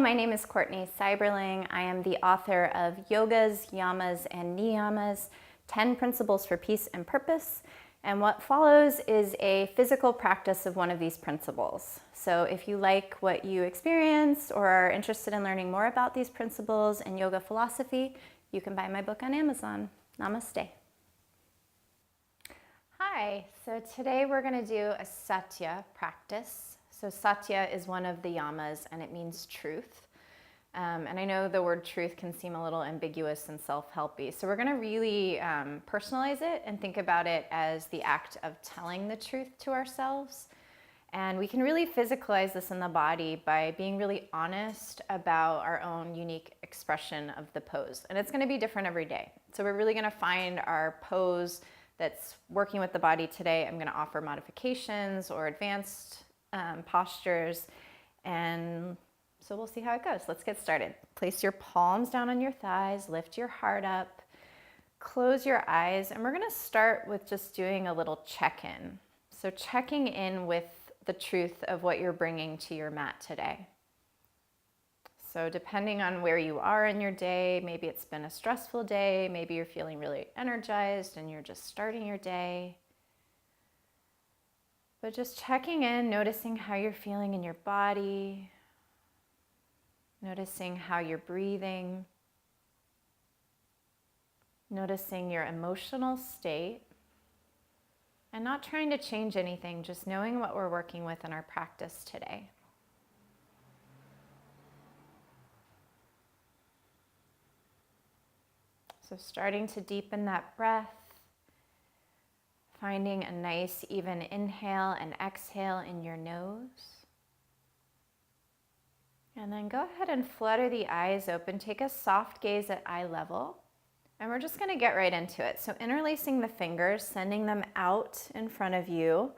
my name is Courtney Seiberling. I am the author of Yogas, Yamas, and Niyamas, 10 Principles for Peace and Purpose. And what follows is a physical practice of one of these principles. So if you like what you experienced or are interested in learning more about these principles and yoga philosophy, you can buy my book on Amazon. Namaste. Hi, so today we're going to do a Satya practice. So Satya is one of the Yamas and it means truth. And I know the word truth can seem a little ambiguous and self-helpy. So we're going to really personalize it and think about it as the act of telling the truth to ourselves. And we can really physicalize this in the body by being really honest about our own unique expression of the pose. And it's going to be different every day. So we're really going to find our pose that's working with the body today. I'm going to offer modifications or advanced postures, and so we'll see how it goes. Let's get started. Place your palms down on your thighs, lift your heart up, close your eyes, and we're going to start with just doing a little check-in. So checking in with the truth of what you're bringing to your mat today. So depending on where you are in your day, maybe it's been a stressful day, maybe you're feeling really energized and you're just starting your day. But just checking in, noticing how you're feeling in your body, noticing how you're breathing, noticing your emotional state, and not trying to change anything, just knowing what we're working with in our practice today. So starting to deepen that breath, finding a nice even inhale and exhale in your nose. And then go ahead and flutter the eyes open. Take a soft gaze at eye level. And we're just going to get right into it. So interlacing the fingers, sending them out in front of you.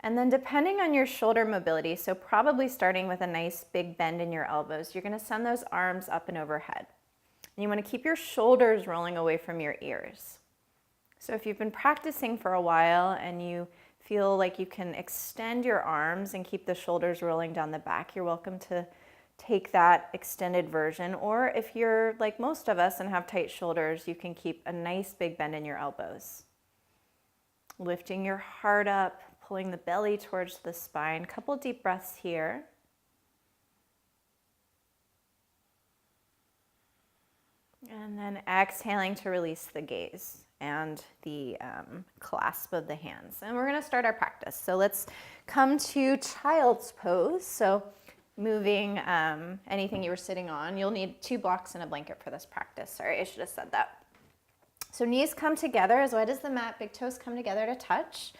And then depending on your shoulder mobility, so probably starting with a nice big bend in your elbows, you're going to send those arms up and overhead. And you want to keep your shoulders rolling away from your ears. So if you've been practicing for a while and you feel like you can extend your arms and keep the shoulders rolling down the back, you're welcome to take that extended version. Or if you're like most of us and have tight shoulders, you can keep a nice big bend in your elbows. Lifting your heart up, pulling the belly towards the spine. Couple deep breaths here. And then exhaling to release the gaze and the clasp of the hands. And we're going to start our practice. So let's come to child's pose. So moving anything you were sitting on. You'll need 2 blocks and a blanket for this practice. Sorry, I should have said that. So knees come together as wide as the mat, big toes come together to touch.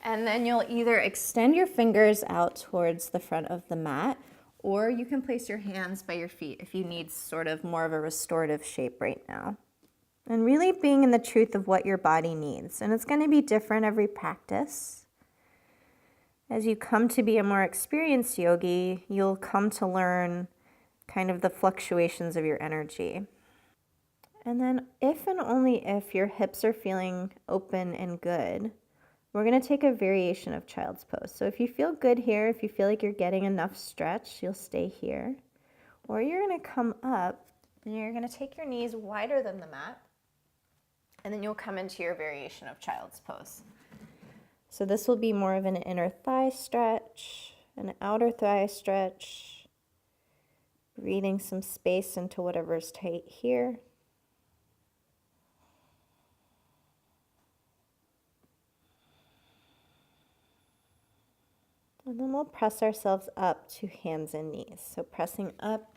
And then you'll either extend your fingers out towards the front of the mat, or you can place your hands by your feet if you need sort of more of a restorative shape right now. And really being in the truth of what your body needs. And it's going to be different every practice. As you come to be a more experienced yogi, you'll come to learn kind of the fluctuations of your energy. And then if and only if your hips are feeling open and good, we're going to take a variation of child's pose. So if you feel good here, if you feel like you're getting enough stretch, you'll stay here. Or you're going to come up and you're going to take your knees wider than the mat. And then you'll come into your variation of child's pose. So this will be more of an inner thigh stretch, an outer thigh stretch, breathing some space into whatever's tight here. And then we'll press ourselves up to hands and knees. So pressing up,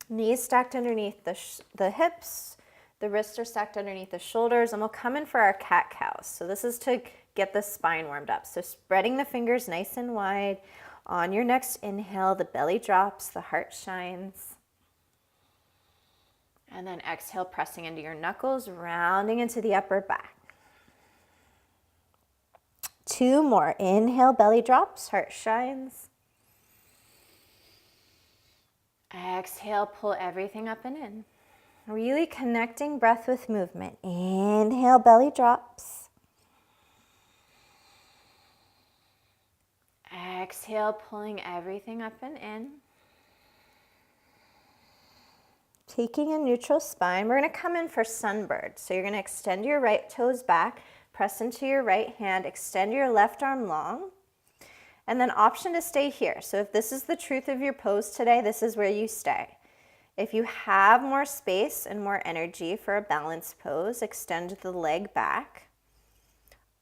knees stacked underneath the hips. The wrists are stacked underneath the shoulders, and we'll come in for our cat-cow. So this is to get the spine warmed up. So spreading the fingers nice and wide. On your next inhale, the belly drops, the heart shines. And then exhale, pressing into your knuckles, rounding into the upper back. 2 more. Inhale, belly drops, heart shines. Exhale, pull everything up and in. Really connecting breath with movement. Inhale, belly drops. Exhale, pulling everything up and in. taking a neutral spine, we're going to come in for sunbird. So you're going to extend your right toes back, press into your right hand, extend your left arm long, and then option to stay here. So if this is the truth of your pose today, this is where you stay. If you have more space and more energy for a balanced pose, extend the leg back.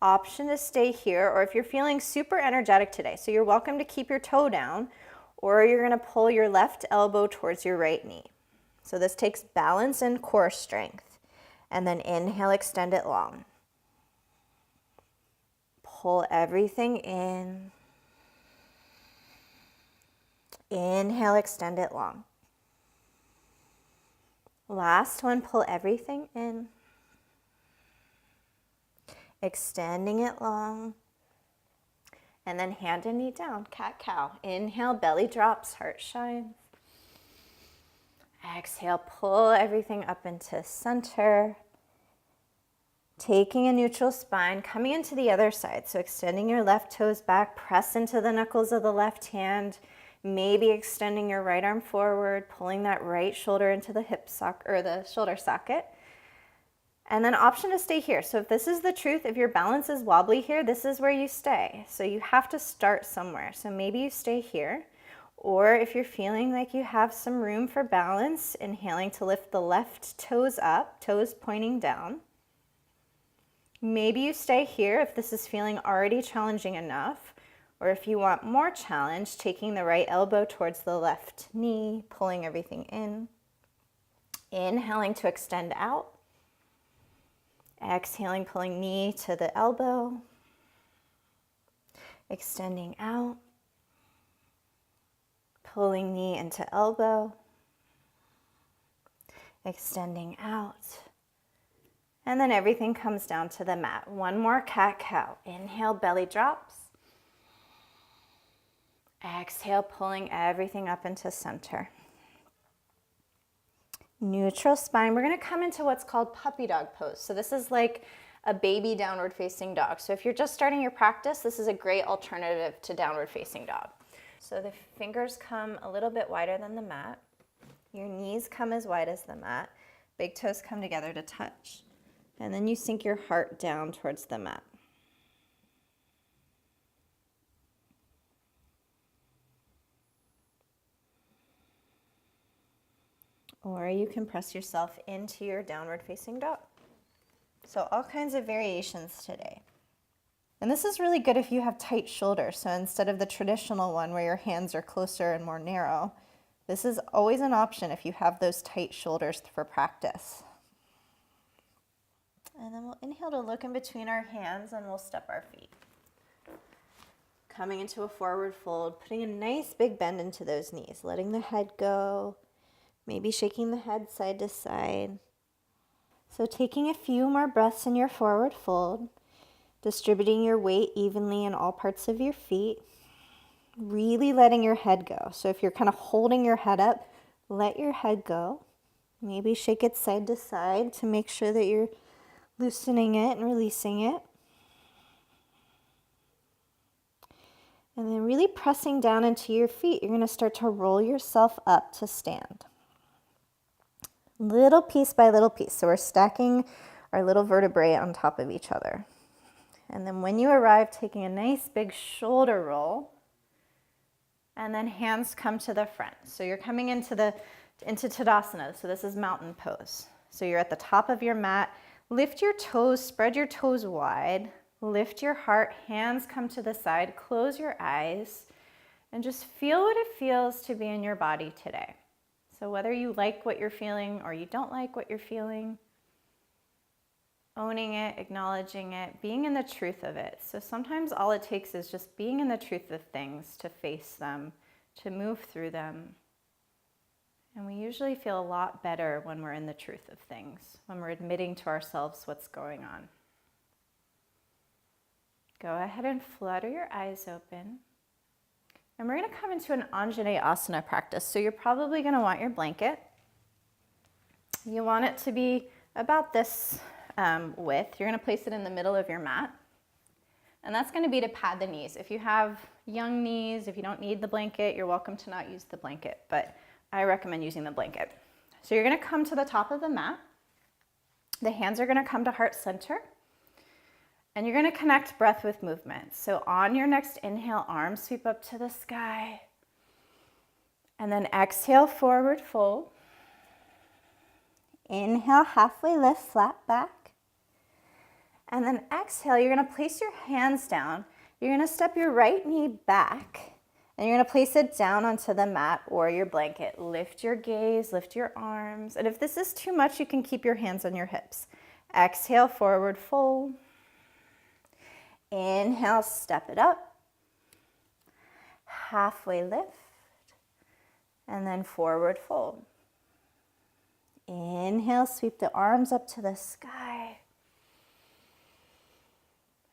Option to stay here, or if you're feeling super energetic today, so you're welcome to keep your toe down, or you're going to pull your left elbow towards your right knee. So this takes balance and core strength. And then inhale, extend it long. Pull everything in. Inhale, extend it long. Last one, pull everything in. Extending it long. And then hand and knee down, cat-cow. Inhale, belly drops, heart shines. Exhale, pull everything up into center. Taking a neutral spine, coming into the other side. So extending your left toes back, press into the knuckles of the left hand. Maybe extending your right arm forward, pulling that right shoulder into the hip socket or the shoulder socket. And then option to stay here. So if this is the truth, if your balance is wobbly here, this is where you stay. So you have to start somewhere. So maybe you stay here. Or if you're feeling like you have some room for balance, inhaling to lift the left toes up, toes pointing down. Maybe you stay here if this is feeling already challenging enough. Or if you want more challenge, taking the right elbow towards the left knee, pulling everything in. Inhaling to extend out. Exhaling, pulling knee to the elbow. Extending out. Pulling knee into elbow. Extending out. And then everything comes down to the mat. One more cat-cow. Inhale, belly drops. Exhale, pulling everything up into center. Neutral spine. We're going to come into what's called puppy dog pose. So this is like a baby downward facing dog. So if you're just starting your practice, this is a great alternative to downward facing dog. So the fingers come a little bit wider than the mat. Your knees come as wide as the mat. Big toes come together to touch. And then you sink your heart down towards the mat. Or you can press yourself into your downward facing dog. So all kinds of variations today. And this is really good if you have tight shoulders. So instead of the traditional one where your hands are closer and more narrow, this is always an option if you have those tight shoulders for practice. And then we'll inhale to look in between our hands and we'll step our feet. Coming into a forward fold, putting a nice big bend into those knees, letting the head go. Maybe shaking the head side to side. So taking a few more breaths in your forward fold, distributing your weight evenly in all parts of your feet, really letting your head go. So if you're kind of holding your head up, let your head go. Maybe shake it side to side to make sure that you're loosening it and releasing it. And then really pressing down into your feet, you're going to start to roll yourself up to stand. Little piece by little piece. So we're stacking our little vertebrae on top of each other. And then when you arrive, taking a nice big shoulder roll, and then hands come to the front. So you're coming into Tadasana. So this is mountain pose. So you're at the top of your mat. Lift your toes, spread your toes wide. Lift your heart, hands come to the side. Close your eyes and just feel what it feels to be in your body today. So whether you like what you're feeling or you don't like what you're feeling, owning it, acknowledging it, being in the truth of it. So sometimes all it takes is just being in the truth of things, to face them, to move through them. And we usually feel a lot better when we're in the truth of things, when we're admitting to ourselves what's going on. Go ahead and flutter your eyes open. And we're going to come into an Anjaneyasana practice. So you're probably going to want your blanket. You want it to be about this width. You're going to place it in the middle of your mat. And that's going to be to pad the knees. If you have young knees, if you don't need the blanket, you're welcome to not use the blanket. But I recommend using the blanket. So you're gonna come to the top of the mat. The hands are gonna come to heart center. And you're gonna connect breath with movement. So on your next inhale, arms sweep up to the sky. And then exhale, forward fold. Inhale, halfway lift, flat back. And then exhale, you're gonna place your hands down. You're gonna step your right knee back, and you're gonna place it down onto the mat or your blanket. Lift your gaze, lift your arms. And if this is too much, you can keep your hands on your hips. Exhale, forward fold. Inhale, step it up. Halfway lift. And then forward fold. Inhale, sweep the arms up to the sky.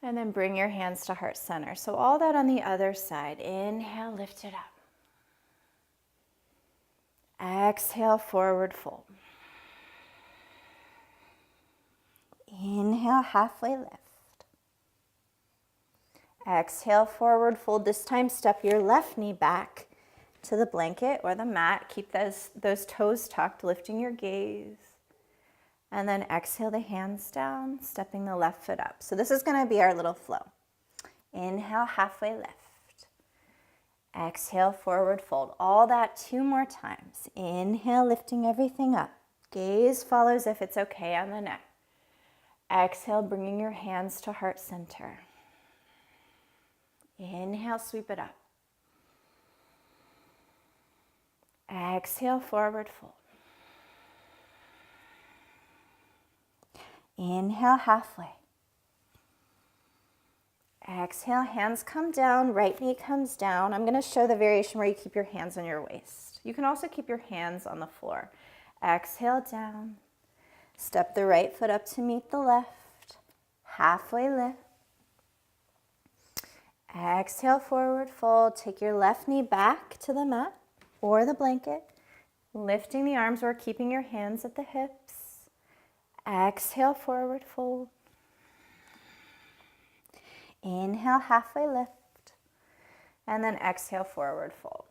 And then bring your hands to heart center. So all that on the other side. Inhale, lift it up. Exhale, forward fold. Inhale, halfway lift. Exhale, forward fold. This time, step your left knee back to the blanket or the mat. Keep those toes tucked, lifting your gaze. And then exhale the hands down, stepping the left foot up. So this is gonna be our little flow. Inhale, halfway lift. Exhale, forward fold. All that 2 more times. Inhale, lifting everything up. Gaze follows if it's okay on the neck. Exhale, bringing your hands to heart center. Inhale, sweep it up. Exhale, forward fold. Inhale, halfway. Exhale, hands come down, right knee comes down. I'm going to show the variation where you keep your hands on your waist. You can also keep your hands on the floor. Exhale, down. Step the right foot up to meet the left. Halfway lift. Exhale, forward fold. Take your left knee back to the mat or the blanket. Lifting the arms or keeping your hands at the hips. Exhale, forward fold. Inhale, halfway lift. And then exhale, forward fold.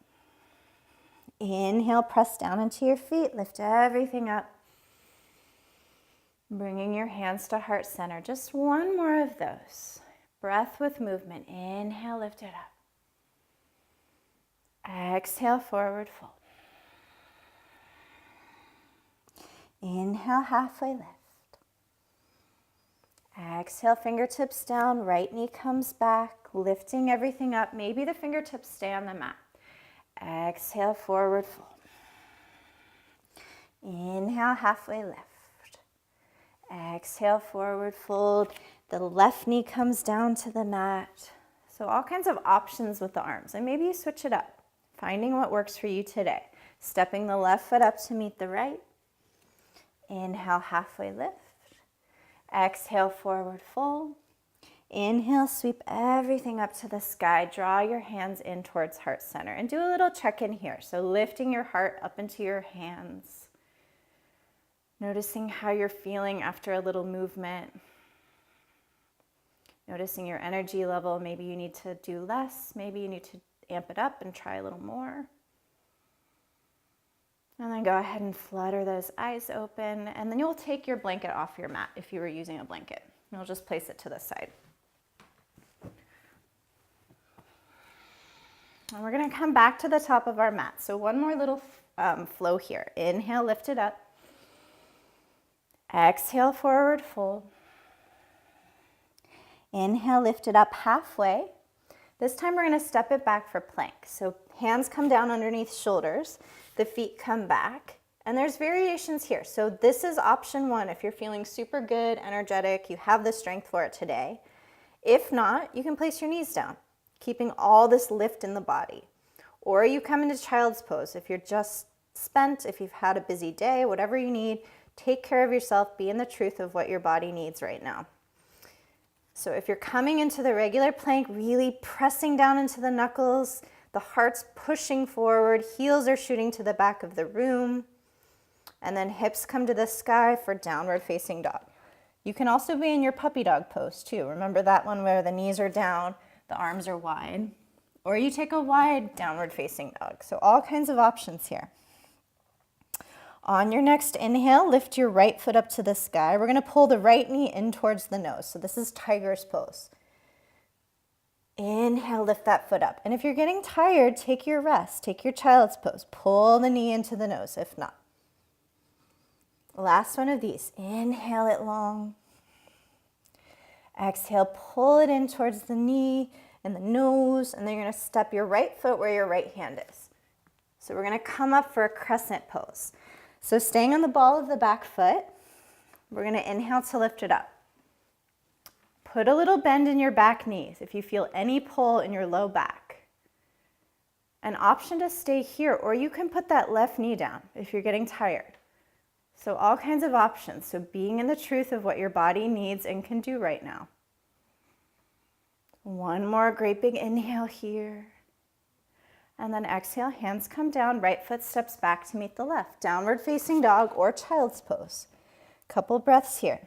Inhale, press down into your feet. Lift everything up. Bringing your hands to heart center. Just one more of those. Breath with movement. Inhale, lift it up. Exhale, forward fold. Inhale, halfway lift. Exhale, fingertips down, right knee comes back, lifting everything up. Maybe the fingertips stay on the mat. Exhale, forward fold. Inhale, halfway lift. Exhale, forward fold. The left knee comes down to the mat. So all kinds of options with the arms. And maybe you switch it up, finding what works for you today. Stepping the left foot up to meet the right. Inhale, halfway lift. Exhale, forward fold. Inhale, sweep everything up to the sky. Draw your hands in towards heart center. And do a little check-in here. So lifting your heart up into your hands. Noticing how you're feeling after a little movement. Noticing your energy level. Maybe you need to do less. Maybe you need to amp it up and try a little more. And then go ahead and flutter those eyes open. And then you'll take your blanket off your mat if you were using a blanket. You'll just place it to the side. And we're going to come back to the top of our mat. So one more little flow here. Inhale, lift it up. Exhale, forward fold. Inhale, lift it up halfway. This time we're going to step it back for plank. So hands come down underneath shoulders. The feet come back. And there's variations here. So this is option 1 if you're feeling super good, energetic, you have the strength for it today. If not, you can place your knees down, keeping all this lift in the body. Or you come into child's pose if you're just spent, if you've had a busy day, whatever you need. Take care of yourself, be in the truth of what your body needs right now. So if you're coming into the regular plank, really pressing down into the knuckles, the heart's pushing forward, heels are shooting to the back of the room, and then hips come to the sky for downward facing dog. You can also be in your puppy dog pose too. Remember that one where the knees are down, the arms are wide, or you take a wide downward facing dog. So all kinds of options here. On your next inhale, lift your right foot up to the sky. We're going to pull the right knee in towards the nose. So this is tiger's pose. Inhale, lift that foot up. And if you're getting tired, take your rest. Take your child's pose. Pull the knee into the nose if not. Last one of these. Inhale it long. Exhale, pull it in towards the knee and the nose. And then you're going to step your right foot where your right hand is. So we're going to come up for a crescent pose. So staying on the ball of the back foot, we're going to inhale to lift it up. Put a little bend in your back knees if you feel any pull in your low back. An option to stay here, or you can put that left knee down if you're getting tired. So all kinds of options. So being in the truth of what your body needs and can do right now. One more great big inhale here. And then exhale, hands come down, right foot steps back to meet the left. Downward facing dog or child's pose. Couple breaths here.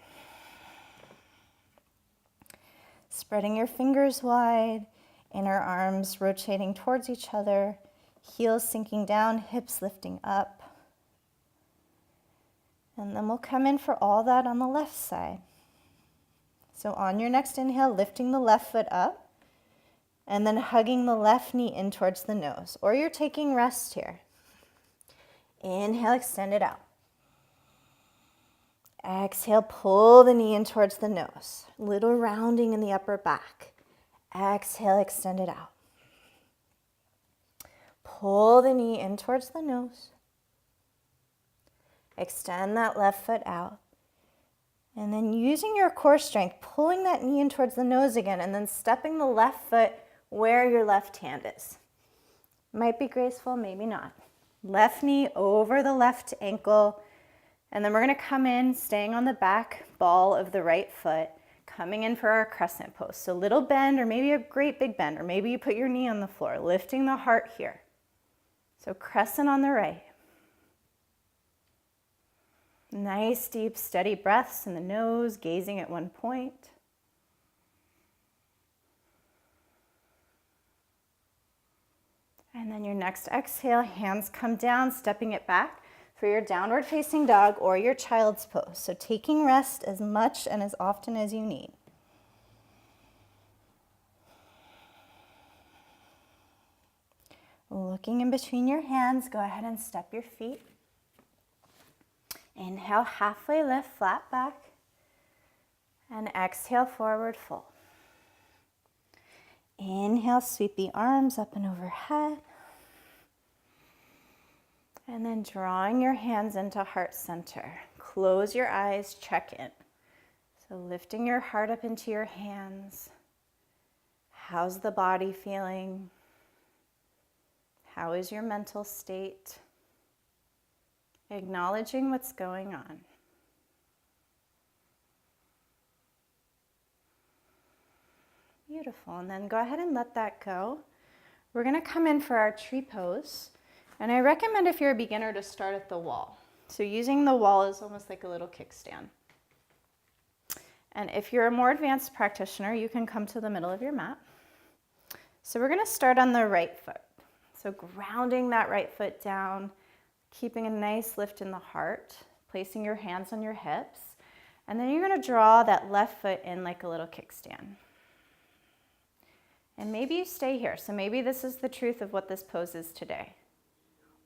Spreading your fingers wide, inner arms rotating towards each other, heels sinking down, hips lifting up. And then we'll come in for all that on the left side. So on your next inhale, lifting the left foot up. And then hugging the left knee in towards the nose. Or you're taking rest here. Inhale, extend it out. Exhale, pull the knee in towards the nose. Little rounding in the upper back. Exhale, extend it out. Pull the knee in towards the nose. Extend that left foot out. And then using your core strength, pulling that knee in towards the nose again, and then stepping the left foot where your left hand is. Might be graceful, maybe not. Left knee over the left ankle, and then we're going to come in, staying on the back ball of the right foot, coming in for our crescent pose. So little bend, or maybe a great big bend, or maybe you put your knee on the floor, lifting the heart here. So crescent on the right. Nice, deep, steady breaths in the nose, gazing at one point. And then your next exhale, hands come down, stepping it back for your downward facing dog or your child's pose. So taking rest as much and as often as you need. Looking in between your hands, go ahead and step your feet. Inhale, halfway lift, flat back. And exhale, forward fold. Inhale, sweep the arms up and overhead. And then drawing your hands into heart center. Close your eyes, check in. So lifting your heart up into your hands. How's the body feeling? How is your mental state? Acknowledging what's going on. Beautiful, and then go ahead and let that go. We're gonna come in for our tree pose. And I recommend if you're a beginner to start at the wall. So using the wall is almost like a little kickstand. And if you're a more advanced practitioner, you can come to the middle of your mat. So we're gonna start on the right foot. So grounding that right foot down, keeping a nice lift in the heart, placing your hands on your hips, and then you're gonna draw that left foot in like a little kickstand. And maybe you stay here. So maybe this is the truth of what this pose is today.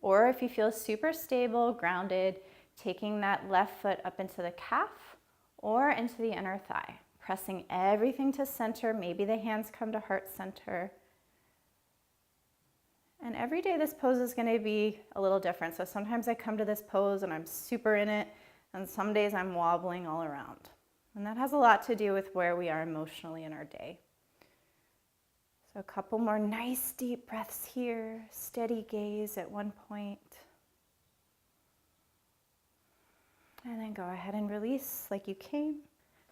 Or if you feel super stable, grounded, taking that left foot up into the calf or into the inner thigh, pressing everything to center. Maybe the hands come to heart center. And every day this pose is going to be a little different. So sometimes I come to this pose and I'm super in it, and some days I'm wobbling all around. And that has a lot to do with where we are emotionally in our day. So a couple more nice deep breaths here, steady gaze at one point. And then go ahead and release like you came.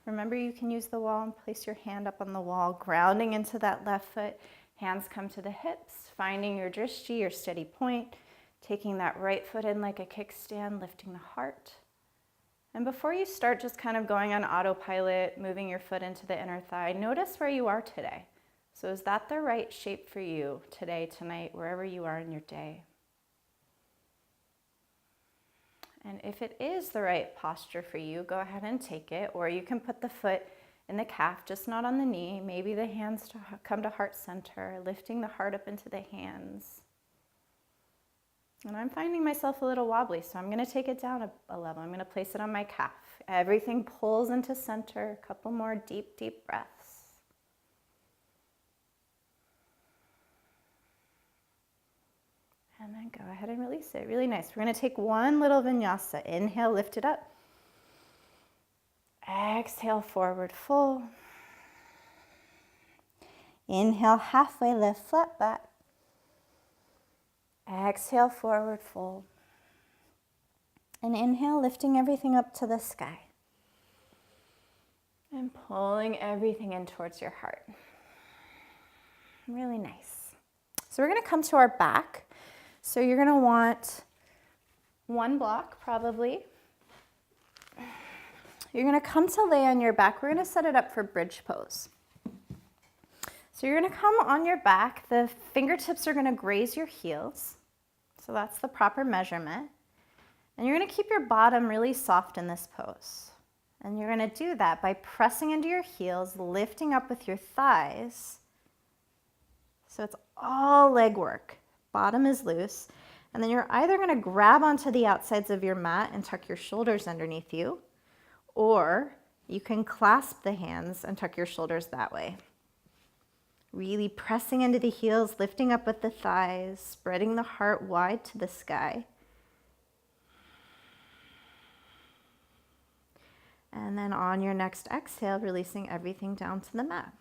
Remember, you can use the wall and place your hand up on the wall, grounding into that left foot. Hands come to the hips, finding your drishti, your steady point, taking that right foot in like a kickstand, lifting the heart. And before you start just kind of going on autopilot, moving your foot into the inner thigh, notice where you are today. So is that the right shape for you today, tonight, wherever you are in your day? And if it is the right posture for you, go ahead and take it, or you can put the foot in the calf, just not on the knee. Maybe the hands come to heart center, lifting the heart up into the hands. And I'm finding myself a little wobbly, so I'm going to take it down a level. I'm going to place it on my calf. Everything pulls into center. A couple more deep, deep breaths. And then go ahead and release it. Really nice. We're going to take one little vinyasa. Inhale, lift it up. Exhale, forward fold. Inhale, halfway lift, flat back. Exhale, forward fold. And inhale, lifting everything up to the sky. And pulling everything in towards your heart. Really nice. So we're going to come to our back. So you're going to want one block probably. You're going to come to lay on your back. We're going to set it up for bridge pose. So you're going to come on your back. The fingertips are going to graze your heels. So that's the proper measurement. And you're going to keep your bottom really soft in this pose. And you're going to do that by pressing into your heels, lifting up with your thighs. So it's all leg work. Bottom is loose. And then you're either going to grab onto the outsides of your mat and tuck your shoulders underneath you, or you can clasp the hands and tuck your shoulders that way. Really pressing into the heels, lifting up with the thighs, spreading the heart wide to the sky. And then on your next exhale, releasing everything down to the mat.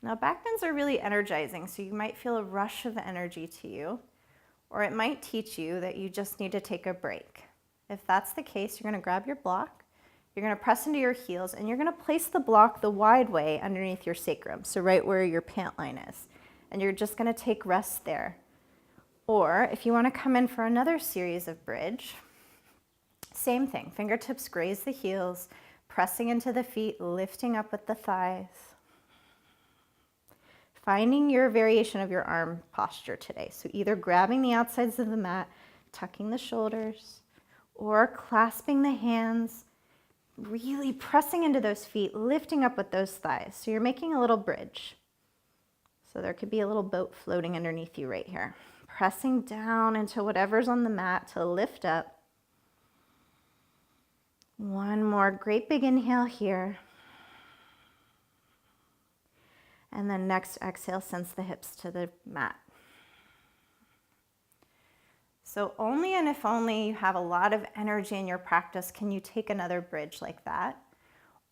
Now back bends are really energizing, so you might feel a rush of energy to you, or it might teach you that you just need to take a break. If that's the case, you're going to grab your block, you're going to press into your heels, and you're going to place the block the wide way underneath your sacrum, so right where your pant line is. And you're just going to take rest there. Or if you want to come in for another series of bridge, same thing. Fingertips graze the heels, pressing into the feet, lifting up with the thighs. Finding your variation of your arm posture today. So either grabbing the outsides of the mat, tucking the shoulders, or clasping the hands, really pressing into those feet, lifting up with those thighs. So you're making a little bridge. So there could be a little boat floating underneath you right here. Pressing down into whatever's on the mat to lift up. One more great big inhale here. And then next exhale, sends the hips to the mat. So only and if only you have a lot of energy in your practice can you take another bridge like that.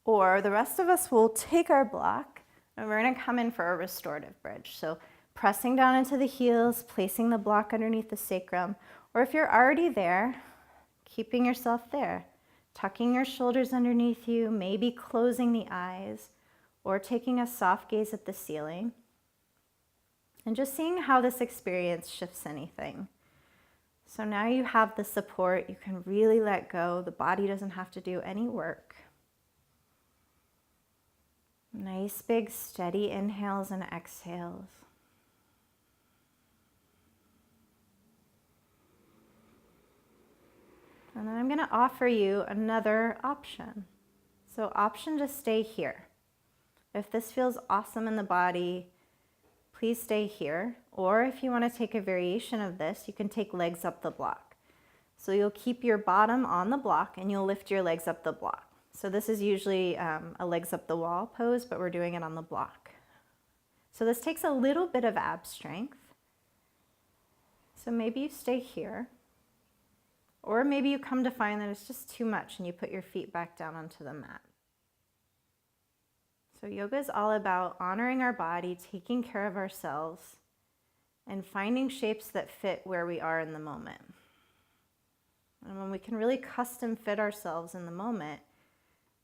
Or the rest of us will take our block and we're going to come in for a restorative bridge. So pressing down into the heels, placing the block underneath the sacrum. Or if you're already there, keeping yourself there. Tucking your shoulders underneath you, maybe closing the eyes, or taking a soft gaze at the ceiling. And just seeing how this experience shifts anything. So now you have the support, you can really let go. The body doesn't have to do any work. Nice big steady inhales and exhales. And then I'm going to offer you another option. So option to stay here. If this feels awesome in the body, please stay here. Or if you want to take a variation of this, you can take legs up the block. So you'll keep your bottom on the block and you'll lift your legs up the block. So this is usually a legs up the wall pose, but we're doing it on the block. So this takes a little bit of ab strength. So maybe you stay here. Or maybe you come to find that it's just too much and you put your feet back down onto the mat. So yoga is all about honoring our body, taking care of ourselves, and finding shapes that fit where we are in the moment. And when we can really custom fit ourselves in the moment,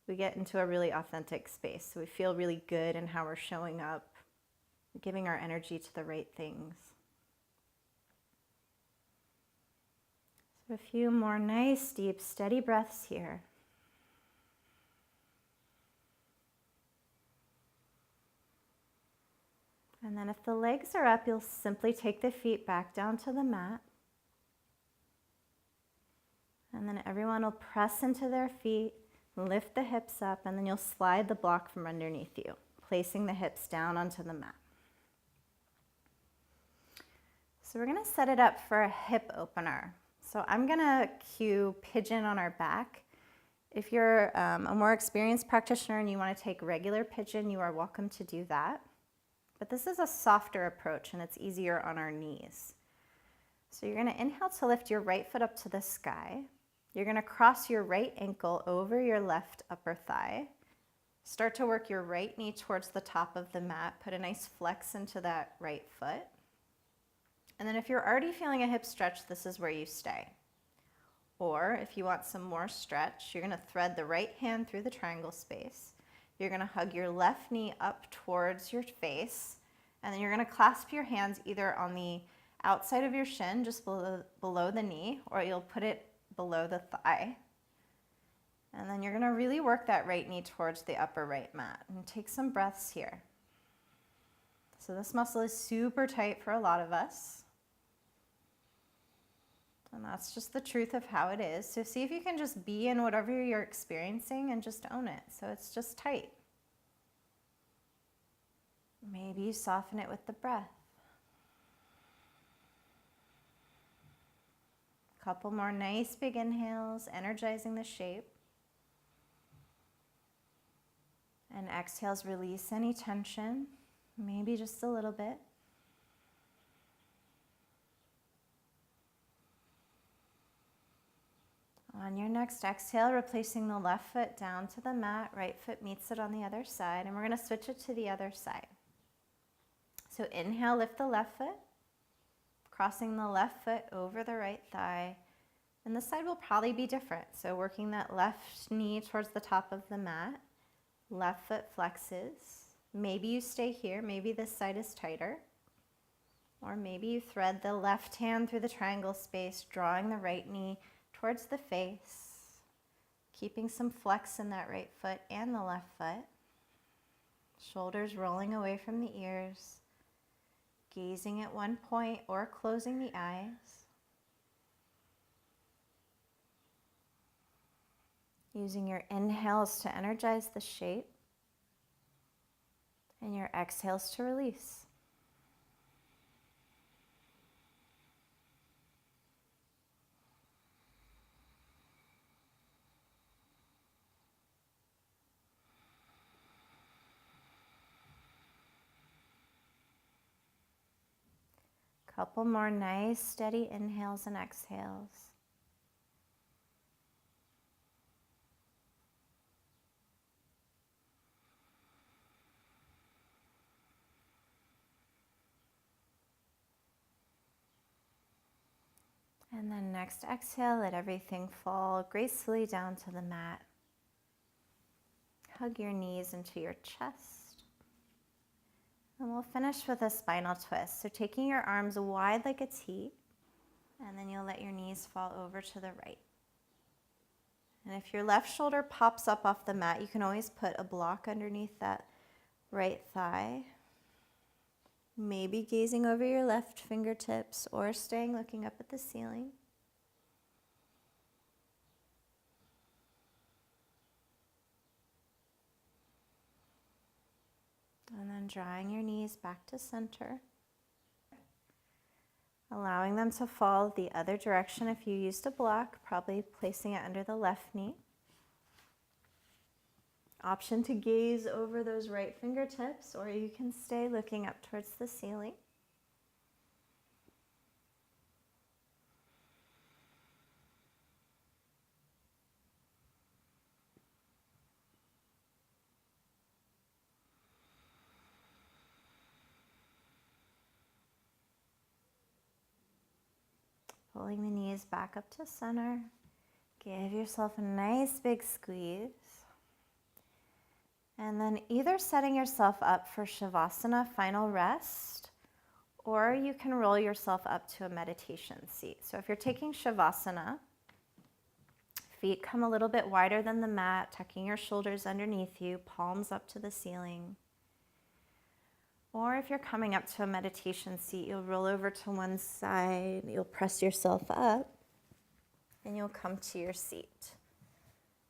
we get into a really authentic space. So we feel really good in how we're showing up, giving our energy to the right things. So a few more nice, deep, steady breaths here. And then if the legs are up, you'll simply take the feet back down to the mat. And then everyone will press into their feet, lift the hips up, and then you'll slide the block from underneath you, placing the hips down onto the mat. So we're gonna set it up for a hip opener. So I'm gonna cue pigeon on our back. If you're a more experienced practitioner and you wanna take regular pigeon, you are welcome to do that. But this is a softer approach and it's easier on our knees. So you're gonna inhale to lift your right foot up to the sky. You're gonna cross your right ankle over your left upper thigh. Start to work your right knee towards the top of the mat. Put a nice flex into that right foot. And then if you're already feeling a hip stretch, this is where you stay. Or if you want some more stretch, you're gonna thread the right hand through the triangle space. You're gonna hug your left knee up towards your face, and then you're gonna clasp your hands either on the outside of your shin, just below the knee, or you'll put it below the thigh. And then you're gonna really work that right knee towards the upper right mat. And take some breaths here. So this muscle is super tight for a lot of us. And that's just the truth of how it is. So see if you can just be in whatever you're experiencing and just own it. So it's just tight. Maybe you soften it with the breath. Couple more nice big inhales, energizing the shape. And exhales, release any tension, maybe just a little bit. On your next exhale, replacing the left foot down to the mat, right foot meets it on the other side, and we're gonna switch it to the other side. So inhale, lift the left foot, crossing the left foot over the right thigh, and this side will probably be different. So working that left knee towards the top of the mat, left foot flexes. Maybe you stay here, maybe this side is tighter. Or maybe you thread the left hand through the triangle space, drawing the right knee towards the face, keeping some flex in that right foot and the left foot. Shoulders rolling away from the ears, gazing at one point or closing the eyes. Using your inhales to energize the shape and your exhales to release. Couple more nice steady inhales and exhales. And then next exhale, let everything fall gracefully down to the mat. Hug your knees into your chest. And we'll finish with a spinal twist. So taking your arms wide like a T, and then you'll let your knees fall over to the right. And if your left shoulder pops up off the mat, you can always put a block underneath that right thigh. Maybe gazing over your left fingertips or staying looking up at the ceiling. And then drawing your knees back to center. Allowing them to fall the other direction if you used a block, probably placing it under the left knee. Option to gaze over those right fingertips, or you can stay looking up towards the ceiling. Pulling the knees back up to center. Give yourself a nice big squeeze. And then either setting yourself up for Savasana, final rest, or you can roll yourself up to a meditation seat. So if you're taking Savasana, feet come a little bit wider than the mat, tucking your shoulders underneath you, palms up to the ceiling. Or if you're coming up to a meditation seat, you'll roll over to one side, you'll press yourself up, and you'll come to your seat,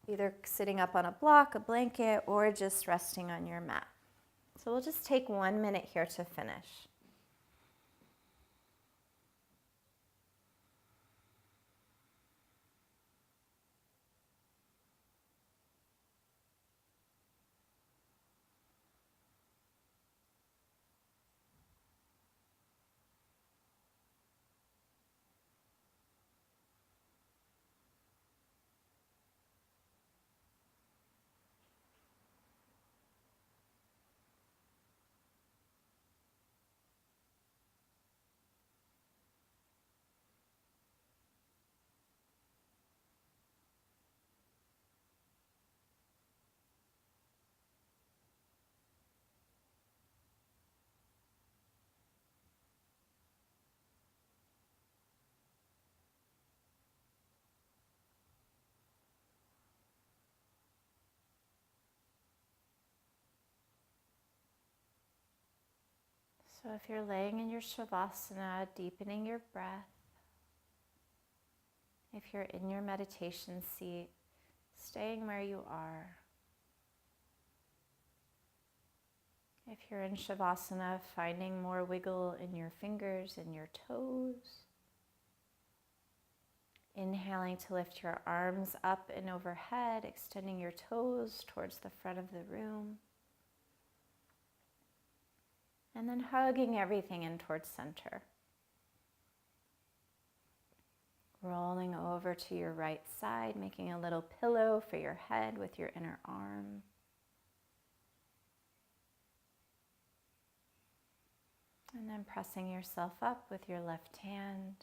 either sitting up on a block, a blanket, or just resting on your mat. So we'll just take 1 minute here to finish. So if you're laying in your Savasana, deepening your breath, if you're in your meditation seat, staying where you are. If you're in Shavasana, finding more wiggle in your fingers and your toes. Inhaling to lift your arms up and overhead, extending your toes towards the front of the room. And then hugging everything in towards center. Rolling over to your right side, making a little pillow for your head with your inner arm. And then pressing yourself up with your left hand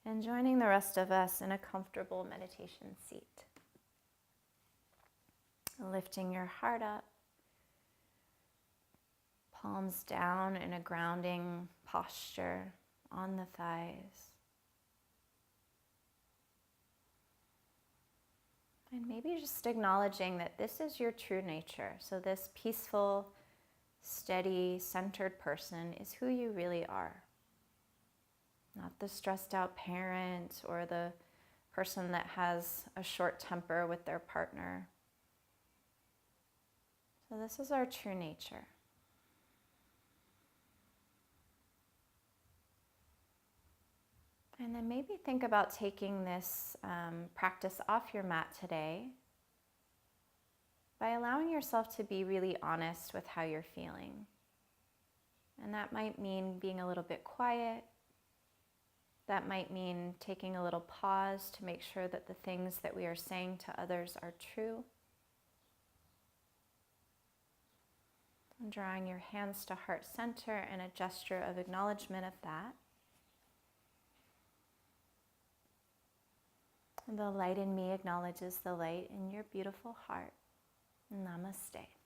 and joining the rest of us in a comfortable meditation seat. Lifting your heart up. Palms down in a grounding posture on the thighs. And maybe just acknowledging that this is your true nature. So this peaceful, steady, centered person is who you really are. Not the stressed out parent or the person that has a short temper with their partner. So this is our true nature. And then maybe think about taking this practice off your mat today by allowing yourself to be really honest with how you're feeling. And that might mean being a little bit quiet. That might mean taking a little pause to make sure that the things that we are saying to others are true. And drawing your hands to heart center in a gesture of acknowledgement of that. And the light in me acknowledges the light in your beautiful heart. Namaste.